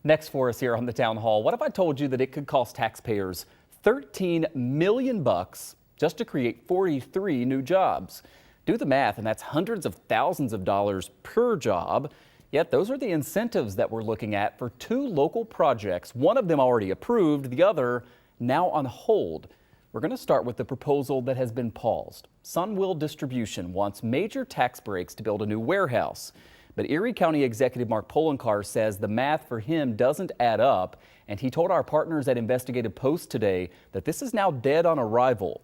Next for us here on the Town Hall, what if I told you that it could cost taxpayers $13 million just to create 43 new jobs? Do the math, and that's hundreds of thousands of dollars per job. Yet those are the incentives that we're looking at for two local projects. One of them already approved, the other now on hold. We're going to start with the proposal that has been paused. Sonwil Distribution wants major tax breaks to build a new warehouse. But Erie County Executive Poloncarz says the math for him doesn't add up, and he told our partners at Investigative Post today that this is now dead on arrival.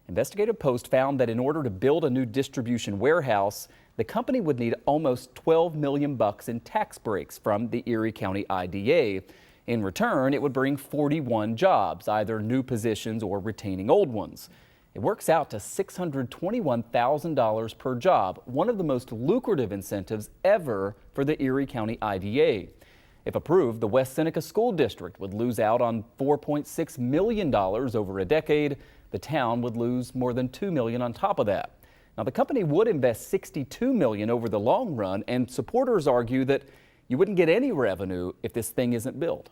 Investigative Post found that in order to build a new distribution warehouse, the company would need almost $12 million in tax breaks from the Erie County IDA. In return, it would bring 41 jobs, either new positions or retaining old ones. It works out to $621,000 per job, one of the most lucrative incentives ever for the Erie County IDA. If approved, the West Seneca School District would lose out on $4.6 million over a decade. The town would lose more than $2 million on top of that. Now, the company would invest $62 million over the long run, and supporters argue that you wouldn't get any revenue if this thing isn't built.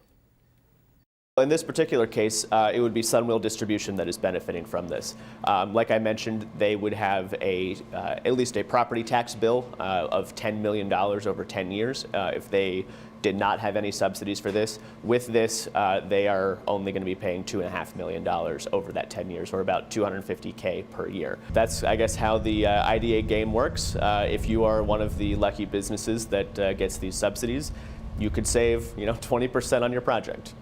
In this particular case, it would be Sonwil Distribution that is benefiting from this. Like I mentioned, they would have at least a property tax bill of $10 million over 10 years if they did not have any subsidies for this. With this, they are only going to be paying $2.5 million over that 10 years, or about $250K per year. That's, I guess, how the IDA game works. If you are one of the lucky businesses that gets these subsidies, you could save 20% on your project.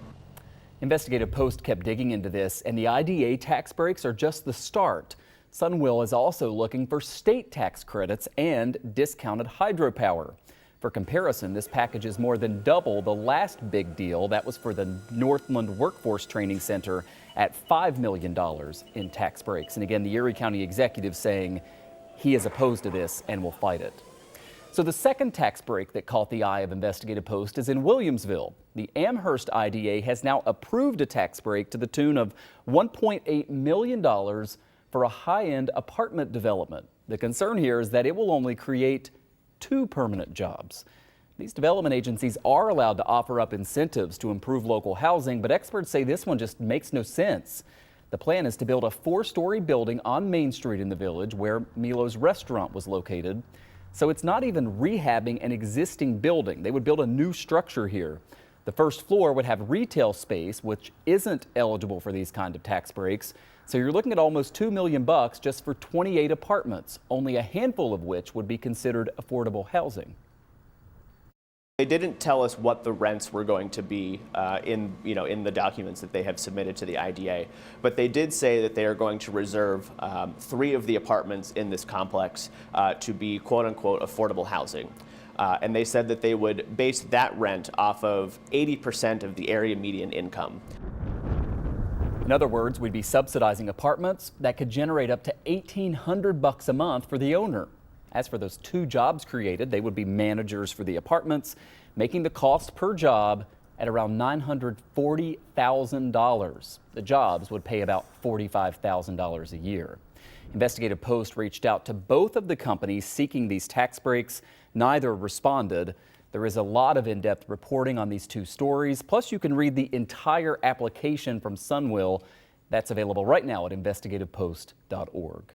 Investigative Post kept digging into this, and the IDA tax breaks are just the start. Sonwil is also looking for state tax credits and discounted hydropower. For comparison, this package is more than double the last big deal. That was for the Northland Workforce Training Center at $5 million in tax breaks. And again, the Erie County Executive saying he is opposed to this and will fight it. So the second tax break that caught the eye of Investigative Post is in Williamsville. The Amherst IDA has now approved a tax break to the tune of $1.8 million for a high-end apartment development. The concern here is that it will only create 2 permanent jobs. These development agencies are allowed to offer up incentives to improve local housing, but experts say this one just makes no sense. The plan is to build a 4-story building on Main Street in the village where Milo's restaurant was located. So it's not even rehabbing an existing building. They would build a new structure here. The first floor would have retail space, which isn't eligible for these kind of tax breaks. So you're looking at almost $2 million just for 28 apartments, only a handful of which would be considered affordable housing. They didn't tell us what the rents were going to be in the documents that they have submitted to the IDA, but they did say that they are going to reserve 3 of the apartments in this complex to be quote-unquote affordable housing. And they said that they would base that rent off of 80% of the area median income. In other words, we'd be subsidizing apartments that could generate up to $1,800 a month for the owner. As for those 2 jobs created, they would be managers for the apartments, making the cost per job at around $940,000. The jobs would pay about $45,000 a year. Investigative Post reached out to both of the companies seeking these tax breaks. Neither responded. There is a lot of in-depth reporting on these 2 stories. Plus, you can read the entire application from Sonwil. That's available right now at investigativepost.org.